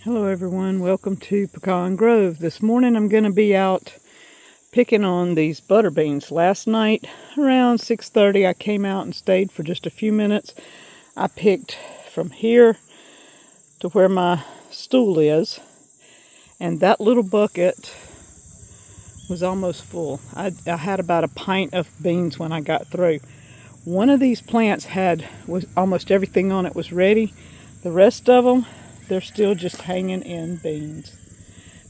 Hello everyone, welcome to Pecan Grove. This morning I'm going to be out picking on these butter beans. Last night around 6:30 I came out and stayed for just a few minutes. I picked from here to where my stool is, and that little bucket was almost full. I had about a pint of beans when I got through. One of these plants was almost everything on it was ready. The rest of them, they're still just hanging in beans.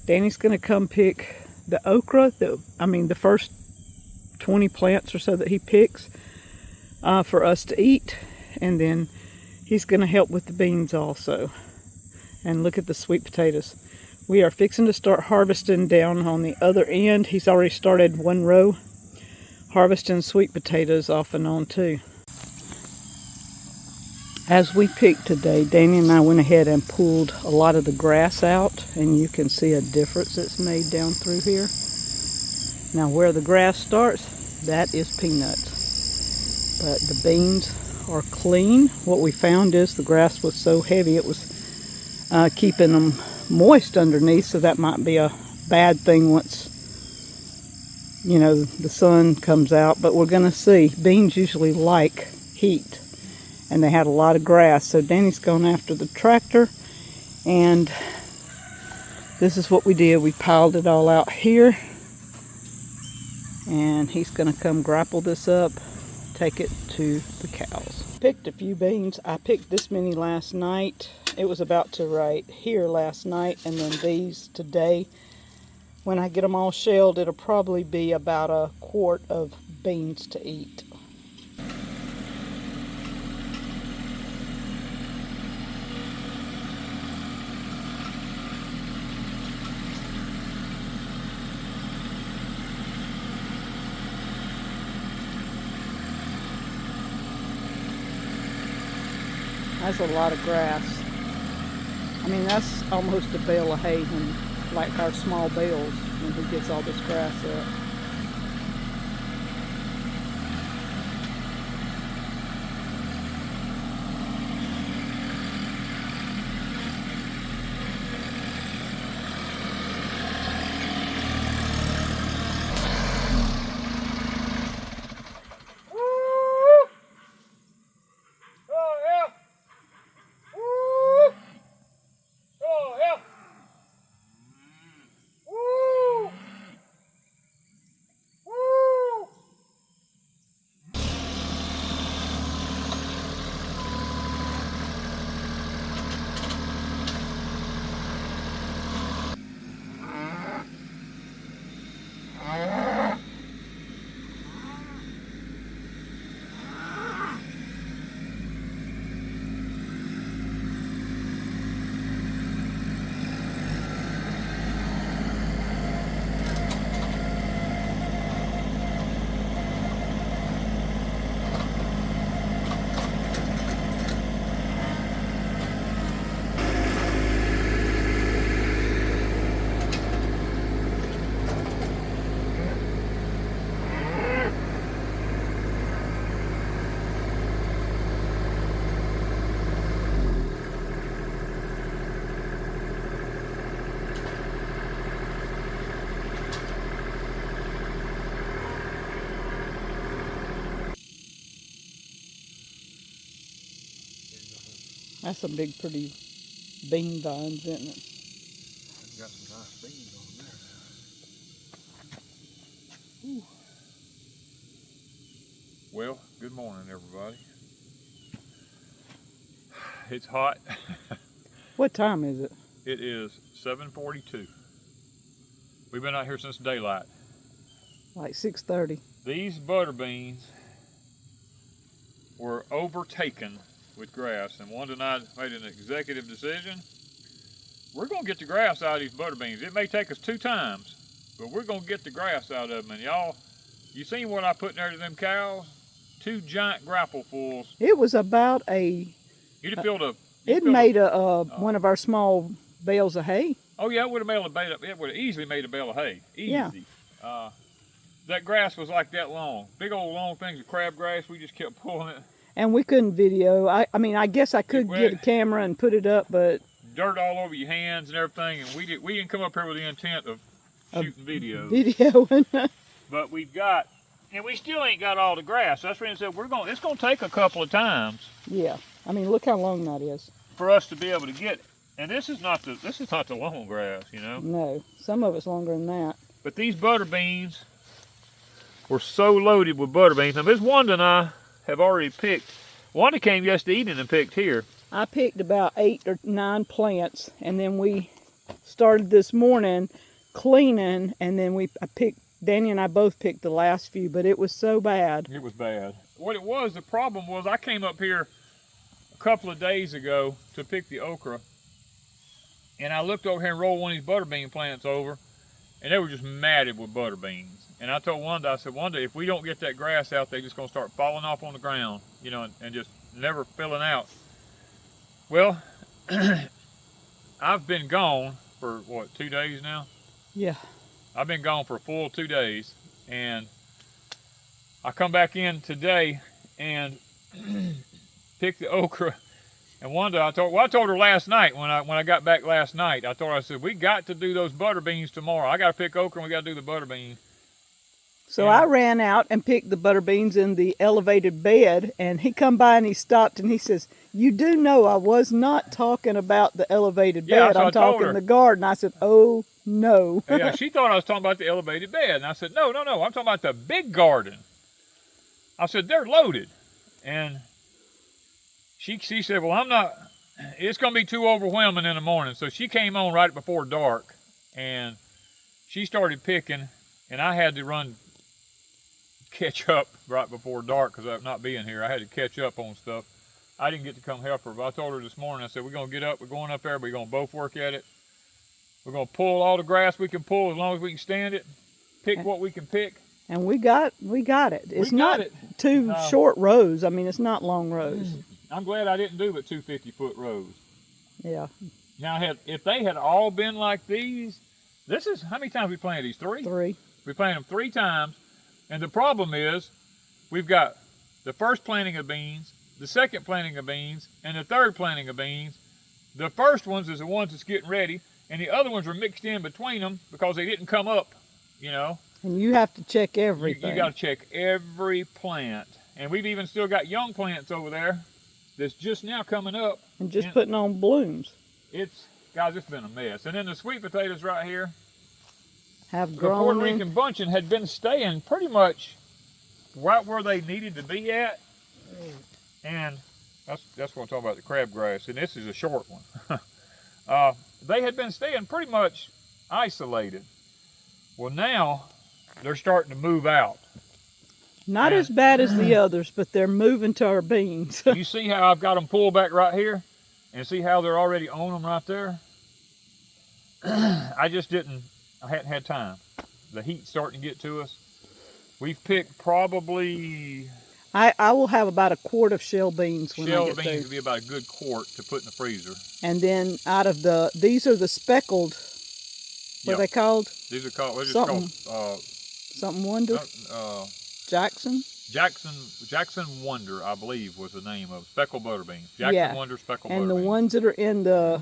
Danny's going to come pick the okra, the first 20 plants or so that he picks for us to eat. And then he's going to help with the beans also. And look at the sweet potatoes. We are fixing to start harvesting down on the other end. He's already started one row harvesting sweet potatoes off and on too. As we picked today, Danny and I went ahead and pulled a lot of the grass out, and you can see a difference that's made down through here. Now where the grass starts, that is peanuts. But the beans are clean. What we found is the grass was so heavy it was keeping them moist underneath, so that might be a bad thing once, you know, the sun comes out. But we're going to see. Beans usually like heat. And they had a lot of grass, so Danny's gone after the tractor, and this is what we did. We piled it all out here, and he's going to come grapple this up, take it to the cows. Picked a few beans. I picked this many last night. It was about to right here last night, and then these today. When I get them all shelled, it'll probably be about a quart of beans to eat. That's a lot of grass. I mean, that's almost a bale of hay, like our small bales, when he gets all this grass up. That's some big, pretty bean vines, isn't it? I've got some nice beans on there. Ooh. Well, good morning, everybody. It's hot. What time is it? It is 7:42. We've been out here since daylight. Like 6:30. These butter beans were overtaken with grass, and Wanda and I made an executive decision. We're going to get the grass out of these butter beans. It may take us 2 times, but we're going to get the grass out of them. And y'all, you seen what I put in there to them cows? 2 giant grapplefuls. It was about a... You'd have filled a... It made one of our small bales of hay. Oh yeah, it would have made a bale. It would have easily made a bale of hay. Easy. Yeah. That grass was like that long. Big old long things of crabgrass. We just kept pulling it. And we couldn't video. I mean, I guess I could get a camera and put it up, but dirt all over your hands and everything, and we didn't come up here with the intent of shooting videos. Videoing. But we've got, and we still ain't got all the grass. That's when I said it's gonna take a couple of times. Yeah, I mean, look how long that is. For us to be able to get it. And this is not the long grass, you know. No, some of it's longer than that. But these butter beans were so loaded with butter beans. Now, Miss Wanda and I have already picked. Wanda came yesterday evening and picked here. I picked about 8 or 9 plants, and then we started this morning cleaning, and then Danny and I both picked the last few, but it was so bad. It was bad. What it was, the problem was, I came up here a couple of days ago to pick the okra, and I looked over here and rolled one of these butter bean plants over, and they were just matted with butter beans. And I told Wanda, I said, Wanda, if we don't get that grass out, they're just going to start falling off on the ground, you know, and just never filling out. Well, I've been gone for, what, 2 days now? Yeah. I've been gone for a full 2 days, and I come back in today and pick the okra. And Wanda, I told her last night when I got back last night, I told her, I said, we got to do those butter beans tomorrow. I got to pick okra and we got to do the butter beans. So I ran out and picked the butter beans in the elevated bed, and he come by and he stopped and he says, you do know I was not talking about the elevated bed. I'm talking the garden. I said, oh, no. Yeah, she thought I was talking about the elevated bed. And I said, no, I'm talking about the big garden. I said, they're loaded. And she said, well, it's going to be too overwhelming in the morning. So she came on right before dark, and she started picking, and I had to catch up right before dark because of not being here. I had to catch up on stuff. I didn't get to come help her, but I told her this morning, I said, we're going to get up, we're going up there, we're going to both work at it. We're going to pull all the grass we can pull as long as we can stand it, pick what we can pick. And we got it. It's not two short rows. I mean, it's not long rows. I'm glad I didn't do but 2 50-foot rows. Yeah. Now, if they had all been like these, this is, how many times we planted these? 3? 3. We planted them 3 times. And the problem is, we've got the first planting of beans, the second planting of beans, and the third planting of beans. The first ones is the ones that's getting ready, and the other ones are mixed in between them because they didn't come up, you know. And you have to check everything. You got to check every plant. And we've even still got young plants over there that's just now coming up. And just putting on blooms. Guys, it's been a mess. And then the sweet potatoes right here have grown. The Puerto Rican bunching had been staying pretty much right where they needed to be at. And that's what I'm talking about, the crabgrass. And this is a short one. They had been staying pretty much isolated. Well, now they're starting to move out. Not as bad as the others, but they're moving to our beans. You see how I've got them pulled back right here? And see how they're already on them right there? I hadn't had time. The heat's starting to get to us. We've picked probably... I will have about a quart of shell beans when I get Shell through. beans would be about a good quart to put in the freezer. And then out of these are the speckled, what are they called? These are called, what is it called? Something Wonder? Jackson? Jackson Wonder, I believe, was the name of speckled butter beans. Jackson Wonder speckled butter beans. And the ones that are in the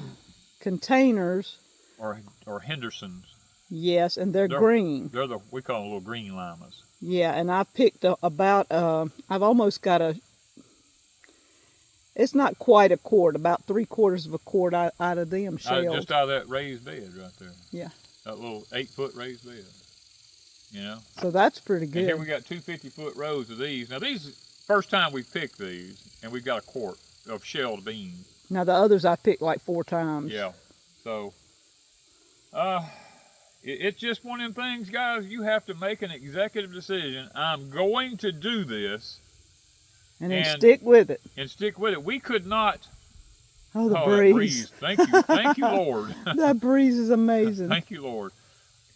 containers. Or Henderson's. Yes, and they're green. We call them little green limas. Yeah, and I've picked about, I've almost got it's not quite a quart, about 3/4 of a quart out of them shells. Just out of that raised bed right there. Yeah. That little 8-foot raised bed. You know? So that's pretty good. And here we got 2 50-foot rows of these. Now these, first time we picked these, and we've got a quart of shelled beans. Now the others I picked like 4 times. Yeah. So, it's just one of them things, guys. You have to make an executive decision. I'm going to do this. And then stick with it. And stick with it. We could not. Oh, the breeze. Thank you. Thank you, Lord. That breeze is amazing. Thank you, Lord.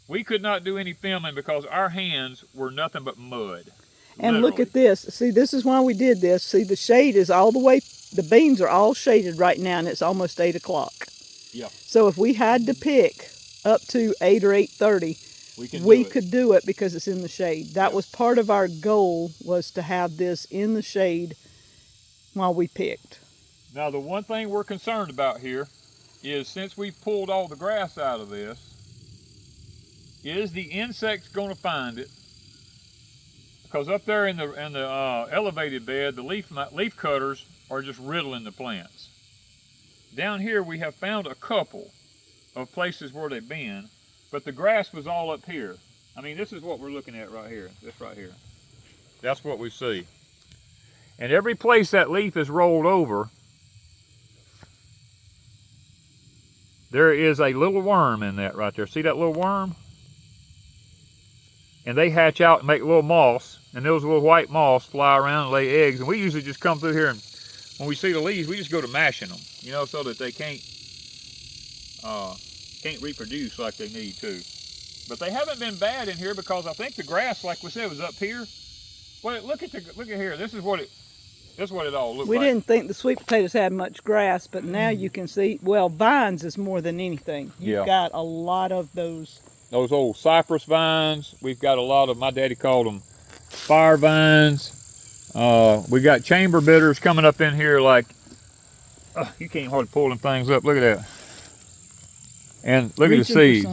We could not do any filming because our hands were nothing but mud. And look at this. See, this is why we did this. See, the shade is all the way, the beans are all shaded right now, and it's almost 8 o'clock. Yeah. So if we had to pick up to 8 or 8:30, we could do it because it's in the shade. That was part of our goal, was to have this in the shade while we picked. Now, the one thing we're concerned about here is, since we've pulled all the grass out of this, is the insects going to find it? Because up there in the elevated bed, the leaf cutters are just riddling the plants. Down here we have found a couple of places where they've been, but the grass was all up here. I mean, this is what we're looking at right here, this right here. That's what we see. And every place that leaf is rolled over, there is a little worm in that right there. See that little worm? And they hatch out and make little moths, and those little white moths fly around and lay eggs. And we usually just come through here, and when we see the leaves, we just go to mashing them, you know, so that they can't reproduce like they need to. But they haven't been bad in here because I think the grass, like we said, was up here. Well, look at here. This is what it all looked like. We didn't think the sweet potatoes had much grass, but now you can see, well, vines is more than anything. You've got a lot of those old cypress vines. We've got a lot of, my daddy called them fire vines. We got chamber bitters coming up in here like, you can't hardly pull them things up. Look at that. And look at the seeds.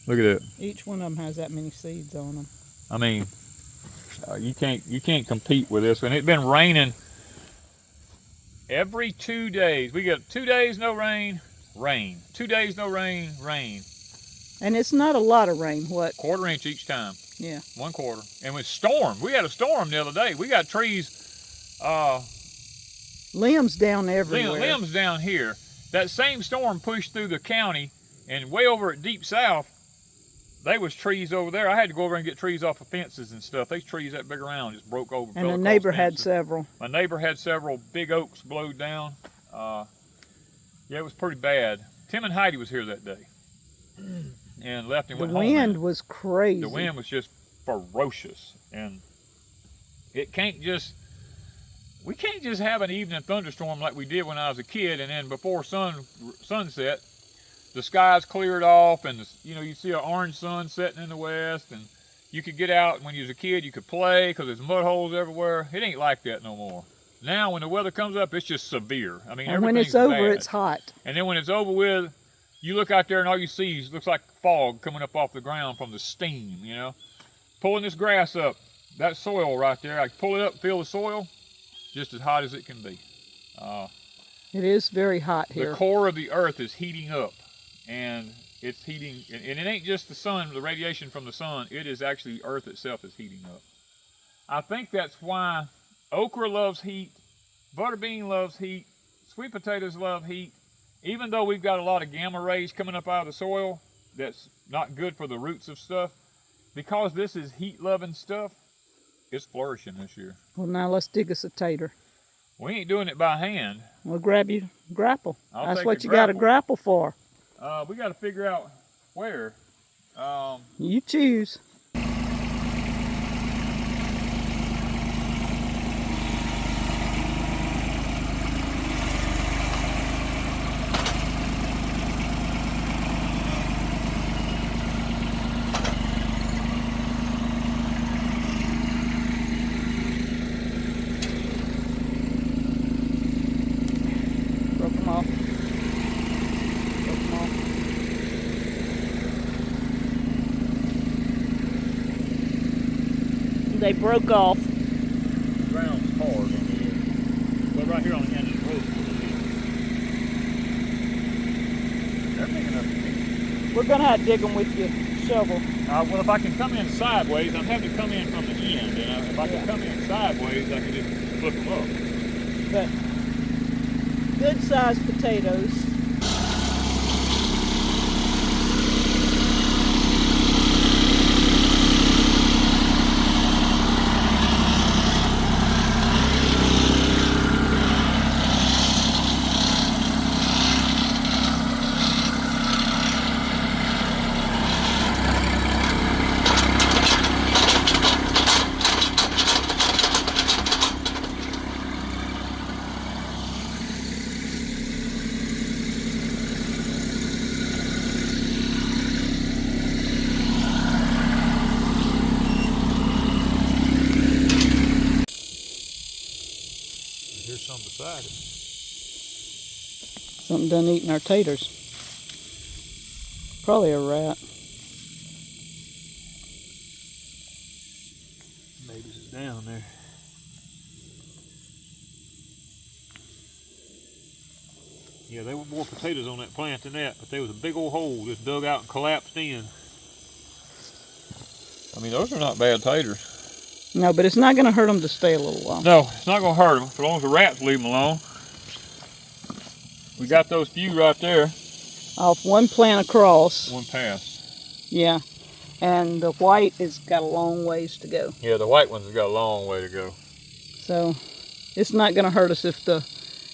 Look at that. Each one of them has that many seeds on them. I mean, you can't compete with this. And it's been raining every 2 days. We got 2 days no rain, rain. 2 days no rain, rain. And it's not a lot of rain, what? 1/4 inch each time. Yeah. 1/4. And with storm, we had a storm the other day. We got trees, limbs down everywhere. Limbs down here. That same storm pushed through the county, and way over at Deep South, there was trees over there. I had to go over and get trees off of fences and stuff. These trees that big around just broke over. And the neighbor had several. My neighbor had several big oaks blowed down. Yeah, it was pretty bad. Tim and Heidi was here that day. And left and went home. The wind was crazy. The wind was just ferocious. And it can't just, we can't just have an evening thunderstorm like we did when I was a kid, and then before sunset, the sky's cleared off, and you see an orange sun setting in the west, and you could get out, and when you was a kid, you could play because there's mud holes everywhere. It ain't like that no more. Now, when the weather comes up, it's just severe. I mean, and when it's over, it's hot. And then when it's over with, you look out there, and all you see looks like fog coming up off the ground from the steam, you know. Pulling this grass up, that soil right there, I pull it up, feel the soil, just as hot as it can be. It is very hot here. The core of the earth is heating up. And it's heating, and it ain't just the sun, the radiation from the sun, it is actually Earth itself is heating up. I think that's why okra loves heat, butter bean loves heat, sweet potatoes love heat. Even though we've got a lot of gamma rays coming up out of the soil, that's not good for the roots of stuff, because this is heat-loving stuff, it's flourishing this year. Well, now let's dig us a tater. We ain't doing it by hand. We'll grab you a grapple. That's what you grapple. got a grapple for. We got to figure out where. You choose. Broke them off. They broke off. The ground's hard on there. But right here on the end of the road. They're big enough to me. We're going to have to dig them with your shovel. Well, if I can come in sideways, I'm having to come in from the end. And if I can come in sideways, I can just flip them up. But good sized potatoes. Here's some beside it. Something done eating our taters. Probably a rat. Maybe it's down there. Yeah, there were more potatoes on that plant than that, but there was a big old hole just dug out and collapsed in. I mean, those are not bad taters. No, but it's not going to hurt them to stay a little while. No, it's not going to hurt them, as long as the rats leave them alone. We got those few right there. Off one plant across. One pass. Yeah, and the white has got a long ways to go. Yeah, the white ones have got a long way to go. So it's not going to hurt us if the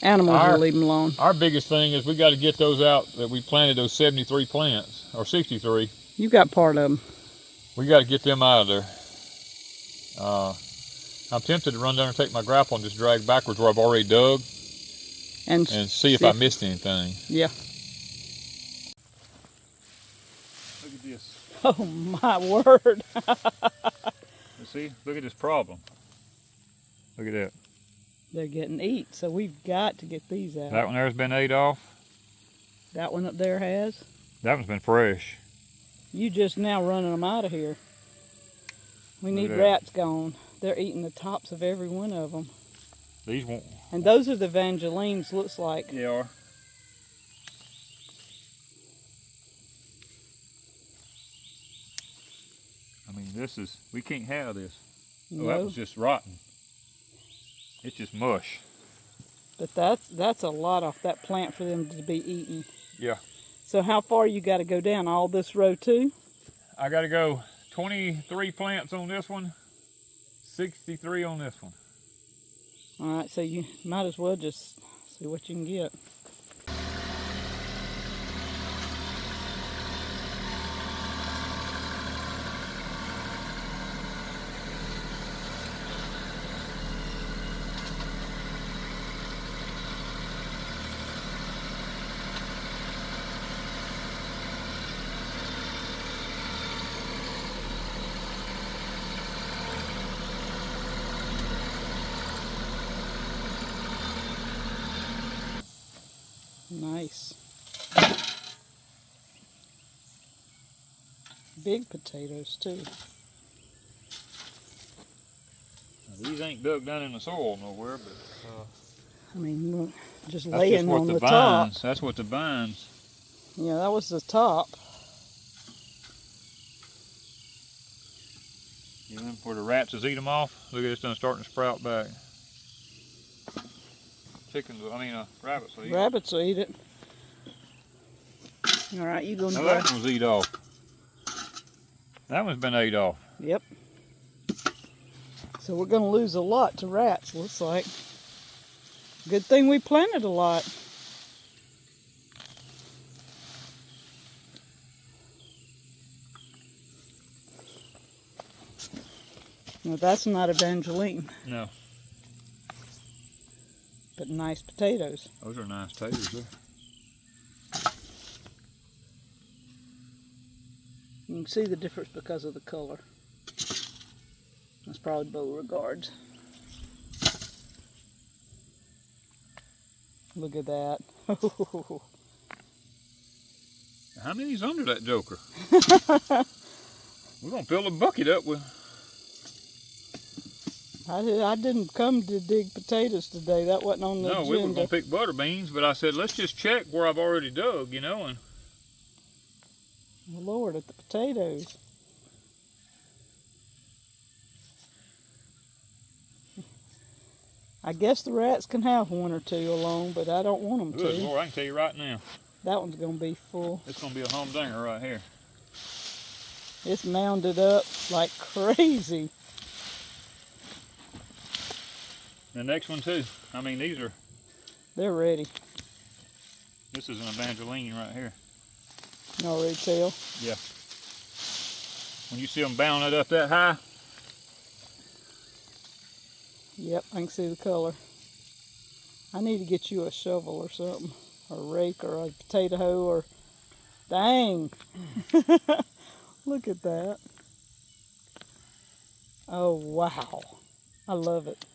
animals will leave them alone. Our biggest thing is we got to get those out that we planted, those 73 plants, or 63. You got part of them. We got to get them out of there. I'm tempted to run down and take my grapple and just drag backwards where I've already dug and see if I missed anything. Yeah. Look at this. Oh my word. You see? Look at this problem. Look at that. They're getting eat, so we've got to get these out. That one there's been ate off. That one up there has. That one's been fresh. You just now running them out of here. We need rats gone. They're eating the tops of every one of them. These won't. And those are the Evangelines, looks like. They are. I mean, this is, we can't have this. No. Oh, that was just rotten. It's just mush. But that's a lot off that plant for them to be eating. Yeah. So how far you got to go down? All this row too? I got to go 23 plants on this one, 63 on this one. All right, so you might as well just see what you can get. Nice. Big potatoes too. Now, these ain't dug down in the soil nowhere, but I mean, look, just that's laying just what on the vines, top. That's what the vines. Yeah, that was the top. You know, where the rats has eat them off. Look at this, done starting to sprout back. Rabbits will eat it. Rabbits will eat it. All right, you go. No, that one's eat off. That one's been ate off. Yep. So we're going to lose a lot to rats, looks like. Good thing we planted a lot. Well, that's not Evangeline. No. But nice potatoes. Those are nice taters there. You can see the difference because of the color. That's probably Beauregards. Look at that. How many's under that joker? We're going to fill the bucket up with... I didn't come to dig potatoes today. That wasn't on the agenda. No, we were going to pick butter beans, but I said, let's just check where I've already dug, you know. And Lord, at the potatoes. I guess the rats can have one or two along, but I don't want them good to. Lord, I can tell you right now. That one's going to be full. It's going to be a humdinger right here. It's mounded up like crazy. The next one too. I mean, these are... They're ready. This is an Evangeline right here. You already tell? Yeah. When you see them bound up that high. Yep, I can see the color. I need to get you a shovel or something. Or a rake or a potato hoe or... Dang! Look at that. Oh, wow. I love it.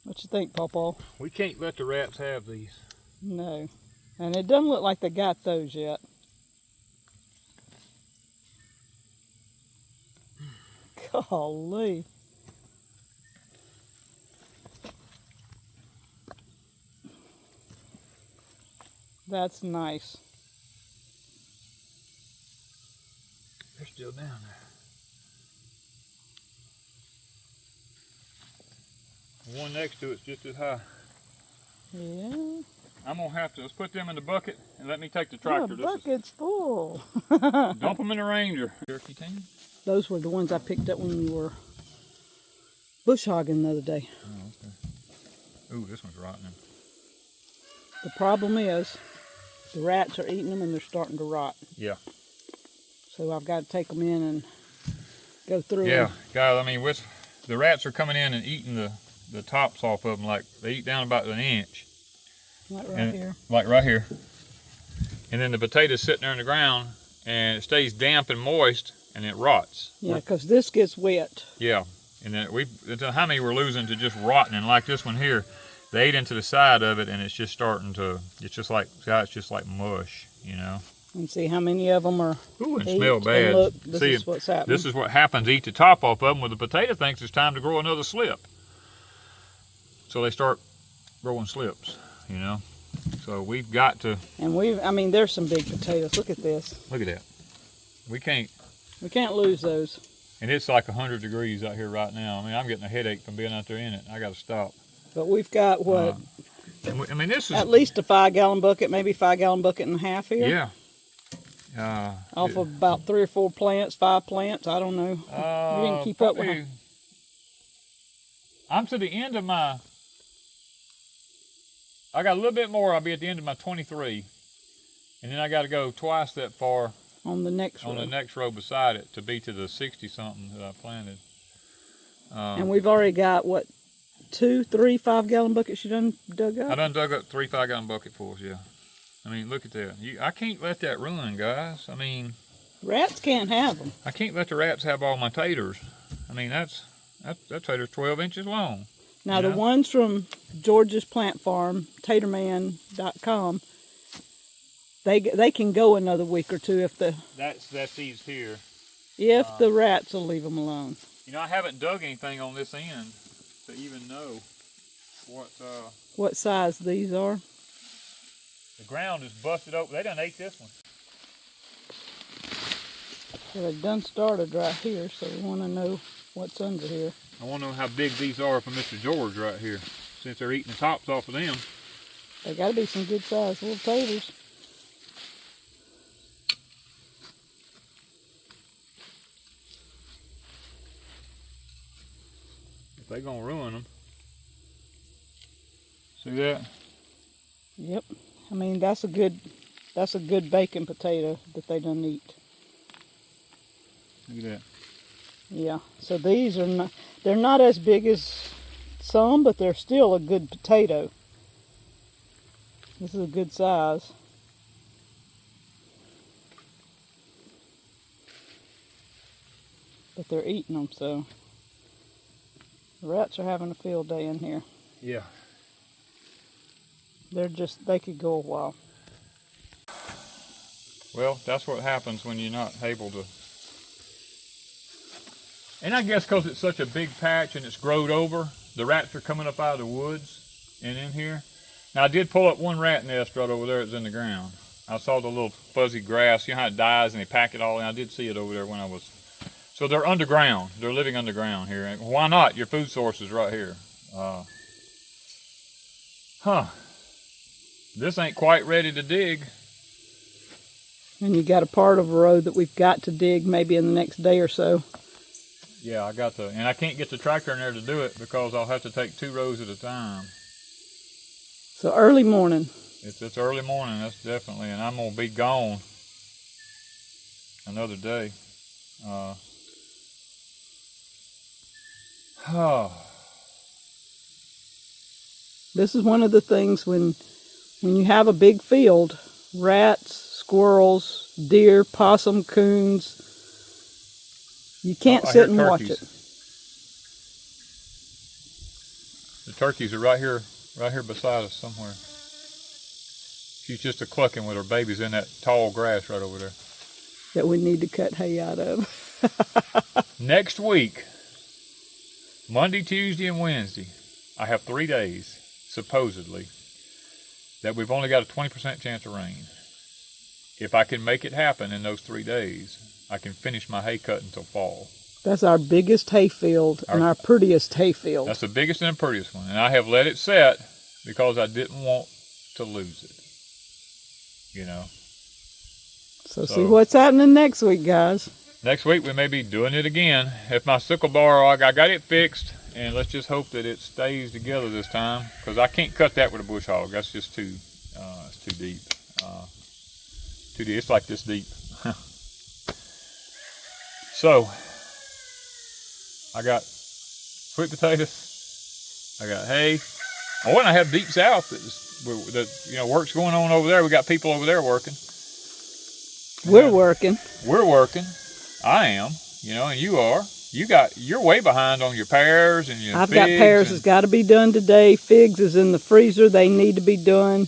What you think, Pawpaw? We can't let the rats have these. No. And it doesn't look like they got those yet. Golly. That's nice. They're still down there. The one next to it's just as high. Yeah. I'm gonna have to, let's put them in the bucket and let me take the tractor. The bucket's full. Dump them in the Ranger. Turkey team? Those were the ones I picked up when we were bush hogging the other day. Oh, okay. Ooh, this one's rotten. The problem is the rats are eating them and they're starting to rot. Yeah. So I've got to take them in and go through Yeah, them. guys, I mean, the rats are coming in and eating the tops off of them, like they eat down about an inch. Like right here. Like right here. And then the potato's sitting there in the ground and it stays damp and moist and it rots. Yeah, because this gets wet. Yeah. And then how many we're losing to just rotting, and like this one here, they ate into the side of it and it's just starting to, it's just like mush, you know. And see how many of them are. Ooh, and smell bad. Look, this is what's happening. This is what happens. Eat the top off of them when the potato thinks it's time to grow another slip. So they start growing slips, you know. So we've got to. And I mean, there's some big potatoes. Look at this. Look at that. We can't lose those. And it's like 100 degrees out here right now. I mean, I'm getting a headache from being out there in it. I got to stop. But we've got what? I mean, this is at least a 5-gallon bucket, maybe 5-gallon bucket and a half here. Yeah. Off of about 3 or 4 plants, 5 plants. I don't know. You didn't keep up with them. I'm to the end of my. I got a little bit more. I'll be at the end of my 23, and then I got to go twice that far on the next row. On the next row beside it to be to the 60-something that I planted. And we've already got what, 2, 3 5-gallon buckets you done dug up? I done dug up 3 5-gallon bucketfuls. Yeah. I mean, look at that. I can't let that run, guys. I mean, rats can't have them. I can't let the rats have all my taters. I mean, that tater's 12 inches long. Now, the ones from George's Plant Farm, taterman.com, they can go another week or 2 if the... That's these here. If the rats will leave them alone. You know, I haven't dug anything on this end to even know what size these are. The ground is busted open. They done ate this one. Well, they've done started right here, so we want to know what's under here. I want to know how big these are for Mr. George right here, since they're eating the tops off of them. They got to be some good sized little taters. If they're gonna ruin them. See that? Yep. I mean, that's a good baking potato that they done eat. Look at that. Yeah. So these are not, they're not as big as some, but they're still a good potato. This is a good size. But they're eating them, so the rats are having a field day in here. Yeah. They could go a while. Well, that's what happens when you're not able to. And I guess because it's such a big patch and it's growed over, the rats are coming up out of the woods and in here. Now, I did pull up one rat nest right over there that's in the ground. I saw the little fuzzy grass. You know how it dies and they pack it all in? I did see it over there when I was. So they're underground. They're living underground here. And why not? Your food source is right here. This ain't quite ready to dig. And you got a part of a road that we've got to dig maybe in the next day or so. Yeah, I got to, and I can't get the tractor in there to do it because I'll have to take 2 rows at a time. So early morning. It's early morning, that's definitely, and I'm gonna be gone another day. This is one of the things when you have a big field, rats, squirrels, deer, possum, coons, you can't sit and watch it. The turkeys are right here beside us somewhere. She's just a clucking with her babies in that tall grass right over there. That we need to cut hay out of. Next week, Monday, Tuesday, and Wednesday, I have 3 days, supposedly, that we've only got a 20% chance of rain. If I can make it happen in those 3 days, I can finish my hay cut until fall. That's our biggest hay field and our prettiest hay field. That's the biggest and the prettiest one. And I have let it set because I didn't want to lose it. You know. So see what's happening next week, guys. Next week we may be doing it again. If my sickle bar, I got it fixed, and let's just hope that it stays together this time, because I can't cut that with a bush hog. That's just too, it's too deep. Too deep. It's like this deep. So, I got sweet potatoes. I got hay. Oh, and I have Deep South that work's going on over there. We got people over there working. We're working. We're working. I am, and you are. You're way behind on your pears and your I've figs. got pears that's got to be done today. Figs is in the freezer. They need to be done.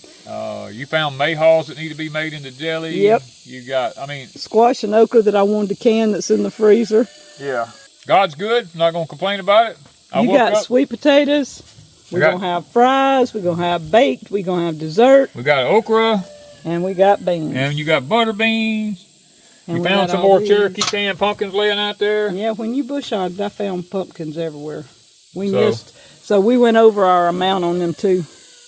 You found mayhaws that need to be made into jelly. Yep. You got, squash and okra that I wanted to can that's in the freezer. Yeah. God's good. I'm not going to complain about it. You got sweet potatoes. We're going to have fries. We're going to have baked. We're going to have dessert. We got okra. And we got beans. And you got butter beans. And you found some more Cherokee canned pumpkins laying out there. Yeah, when you bush hogged, I found pumpkins everywhere. So we went over our amount on them too.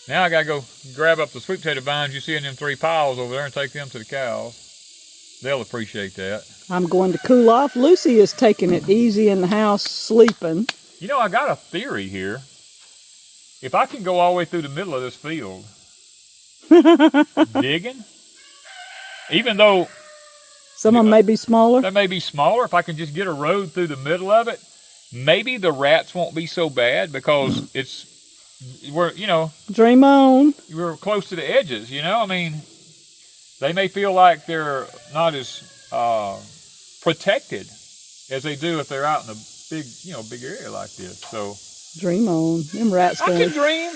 Now I got to go grab up the sweet potato vines you see in them 3 piles over there and take them to the cows. They'll appreciate that. I'm going to cool off. Lucy is taking it easy in the house, sleeping. I got a theory here. If I can go all the way through the middle of this field, digging, even though some of them may be smaller. They may be smaller. If I can just get a road through the middle of it, maybe the rats won't be so bad, because Dream on. We're close to the edges, they may feel like they're not as protected as they do if they're out in a big area like this. So dream on. Them rats. I can dream.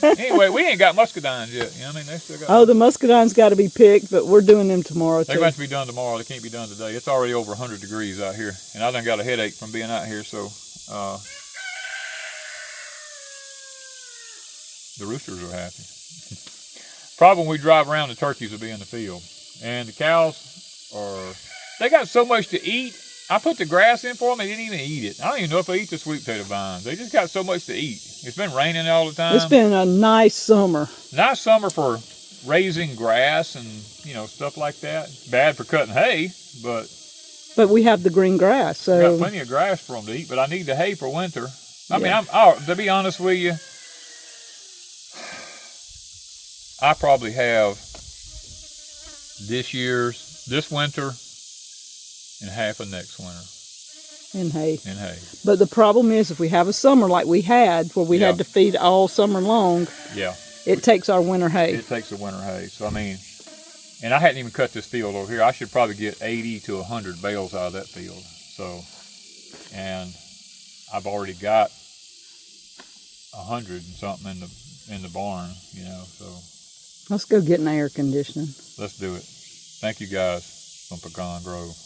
Anyway, we ain't got muscadines yet. They still got. Oh, the muscadines got to be picked, but we're doing them tomorrow. They're going to be done tomorrow. They can't be done today. It's already over 100 degrees out here, and I done got a headache from being out here. So the roosters are happy. Problem when we drive around, the turkeys will be in the field, and the cows they got so much to eat. I put the grass in for them, they didn't even eat it. I don't even know if they eat the sweet potato vines. They just got so much to eat. It's been raining all the time. It's been a nice summer. Nice summer for raising grass and, stuff like that. Bad for cutting hay, but we have the green grass, so. We got plenty of grass for them to eat, but I need the hay for winter. To be honest with you, I probably have this winter, and half of next winter. In hay. In hay. But the problem is, if we have a summer like we had, where we had to feed all summer long, it takes our winter hay. It takes the winter hay. So, and I hadn't even cut this field over here. I should probably get 80 to 100 bales out of that field. So, and I've already got 100 and something in the barn, so. Let's go get an air conditioning. Let's do it. Thank you guys from Pecan Grove.